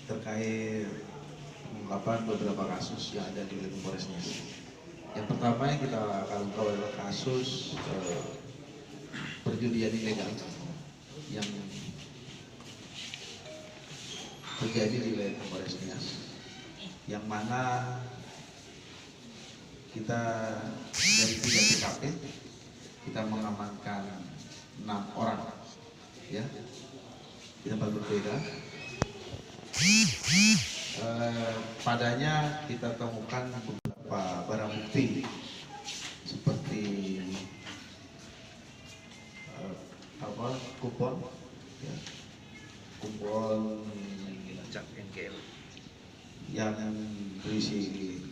terkait pengungkapan beberapa kasus yang ada di wilayah Polres Nias. Yang pertama yang kita akan ungkap adalah kasus perjudian ilegal yang terjadi di wilayah Polres Nias, yang mana kita dari 3 TKP kita mengamankan 6 orang ya di tempat berbeda. Padanya kita temukan beberapa barang bukti seperti kupon ya, kupon yang berisi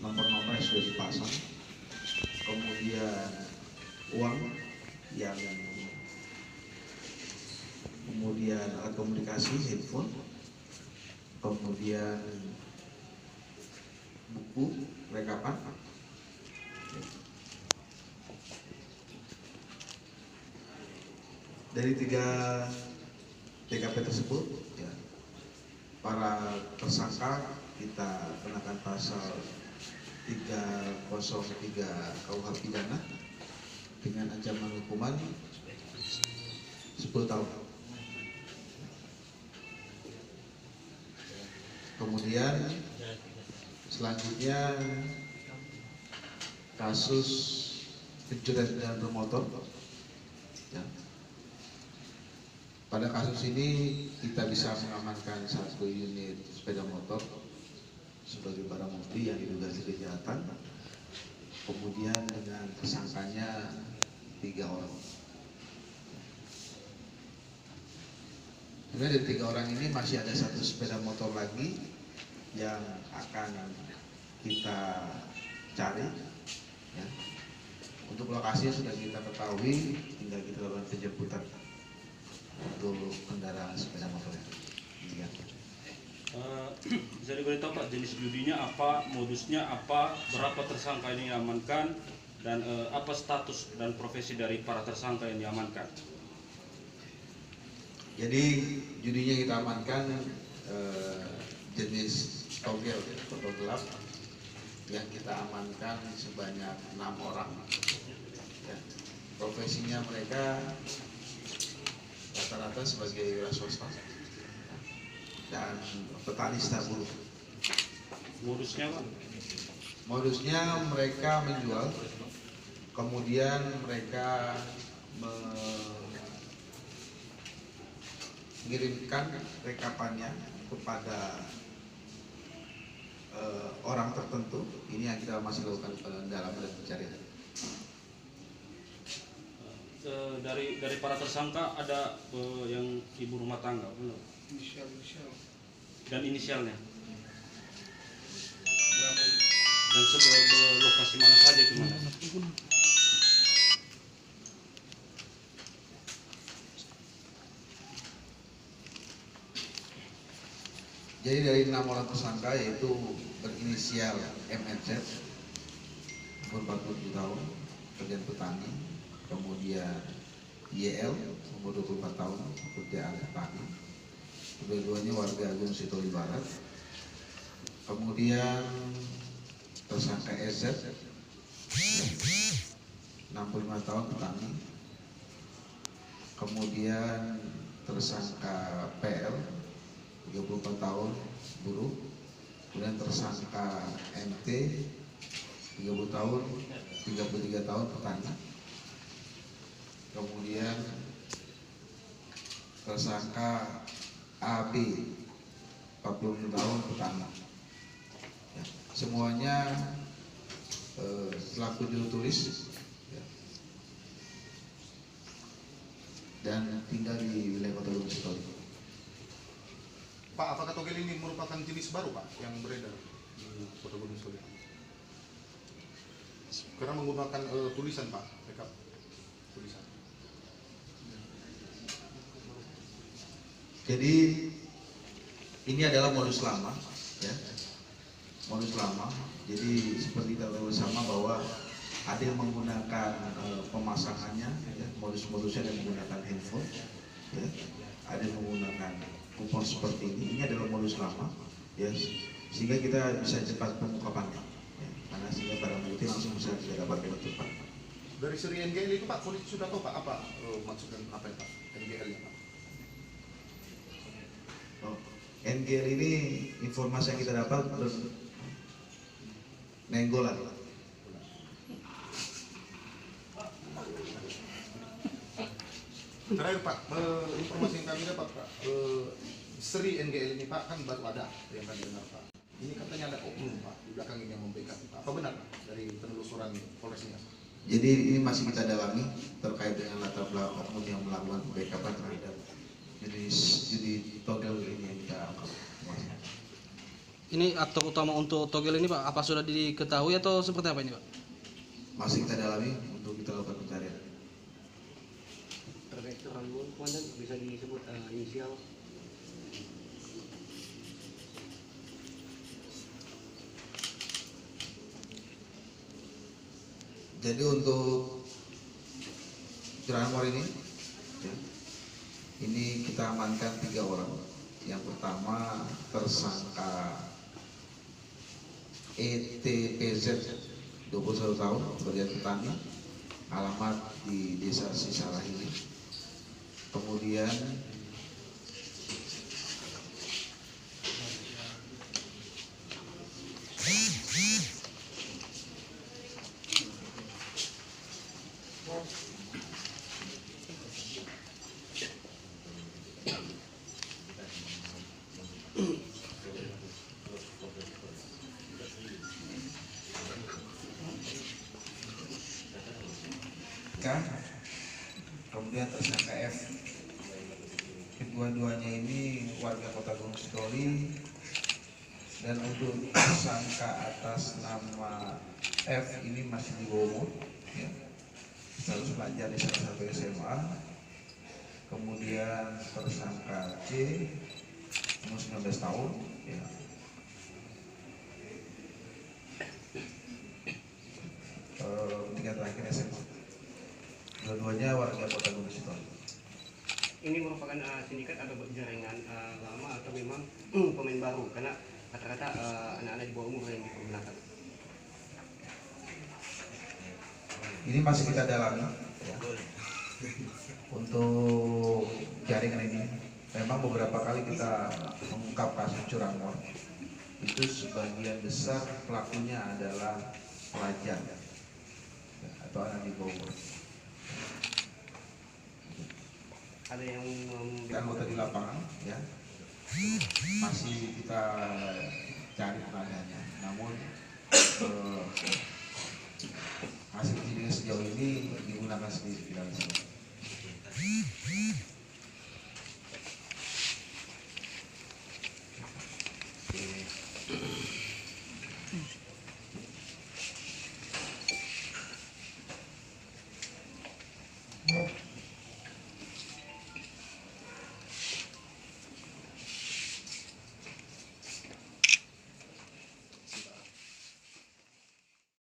nomor-nomor yang sudah dipasang, kemudian uang yang kemudian alat komunikasi, handphone, kemudian buku rekapan, dari 3 TKP tersebut ya, para tersangka kita kenakan pasal 303 KUH pidana dengan ancaman hukuman 10 tahun. Kemudian selanjutnya kasus pencurian kendaraan bermotor ya. Pada kasus ini kita bisa mengamankan 1 unit sepeda motor sebagai barang bukti yang diduga kejahatan. Kemudian dengan tersangkanya 3 orang. Kemudian dari 3 orang ini masih ada 1 sepeda motor lagi yang akan kita cari ya. Untuk lokasinya sudah kita ketahui, tinggal kita lakukan penjemputan untuk kendaraan sepeda motornya. Ya. Bisa diberitahu Pak, jenis judinya apa, modusnya apa, berapa tersangka ini diamankan, dan apa status dan profesi dari para tersangka yang diamankan? Jadi judinya kita amankan jenis togel, togel gelap, yang kita amankan sebanyak 6 orang. Ya. Profesinya mereka rata-rata sebagai wira swasta dan petani stabur. Modusnya Pak? Modusnya mereka menjual, kemudian mereka mengirimkan rekapannya kepada orang tertentu. Ini yang kita masih lakukan dalam pencarian. Dari para tersangka ada yang ibu rumah tangga, belum? Inisial. Dan inisialnya. Dan sebuah lokasi mana saja itu mana? Jadi dari 6 orang tersangka yaitu berinisial MNZ, umur 47 tahun, pekerjaan petani. Kemudian YL, umur 24 tahun, pekerjaan petani. Kedua-duanya warga Gunung Sitoli Barat. Kemudian tersangka SZ, 65 tahun, petani. Kemudian tersangka PL, 34 tahun, buruh. Kemudian tersangka MT, 30 tahun, 33 tahun, petani. Kemudian tersangka AB, 40 tahun, petani. Ya, semuanya selaku juru tulis ya, dan tinggal di wilayah Kota Gunung Sitoli. Pak, apakah togel ini merupakan jenis baru Pak yang beredar di Kota Gunung Sitoli? Karena menggunakan tulisan Pak, rekap tulisan. Jadi ini adalah modus lama, ya, modus lama. Jadi seperti kita tahu bersama bahwa ada yang menggunakan pemasangannya, ya, modus-modusnya yang menggunakan handphone, ya, ada yang menggunakan kupon seperti ini. Ini adalah modus lama ya, sehingga kita bisa cepat pengungkapannya, ya, karena sehingga barang bukti langsung bisa kita dapatkan dengan cepat. Dari seri NGL itu Pak, polisi sudah tahu Pak apa maksudnya apa ya Pak NGL-nya Pak? Oh, NGL ini informasi yang kita dapat nenggolan. Terakhir Pak, informasi yang kami dapat Pak, seri NGL ini Pak kan baru ada yang kami dengar Pak. Ini katanya ada oknum Pak di belakang ini yang membackup Pak. Apa benar Pak dari penelusuran Polres Nias? Jadi ini masih kita dalami terkait dengan latar belakang oknum yang melakukan backupan terhadap judi togel ini yang kita angkat. Ini aktor utama untuk togel ini Pak, apa sudah diketahui atau seperti apa ini Pak? Masih kita dalami untuk kita lakukan pencarian. Terkait Ranggun, komandan bisa disebut inisial. Jadi untuk curanmor ini, ya, ini kita amankan 3 orang. Yang pertama tersangka ETPZ 21 tahun, pekerjaan petani, alamat di Desa Sisalah ini. Kemudian kemudian tersangka F. Kedua-duanya ini warga Kota Gunung Sitoli, dan untuk tersangka atas nama F ini masih di bawah umur, ya, status pelajar di salah satu SMA. Kemudian tersangka C umur 19 tahun, ya. Tiga terakhir SMA. Dua-duanya warga Kota Gunung Sitoli. Ini merupakan sindikat atau jaringan lama atau memang pemain baru? Karena kata-kata anak-anak di bawah umur yang dipergunakan. Ini masih kita dalami, ya. Untuk jaringan ini memang beberapa kali kita mengungkap kasus curanmor. Itu sebagian besar pelakunya adalah pelajar, ya, atau anak di bawah umur. Ada yang Dan anggota di lapangan, ya, masih kita cari penadanya. Namun hasil penyidikan sejauh ini digunakan sedikit di dalam sini.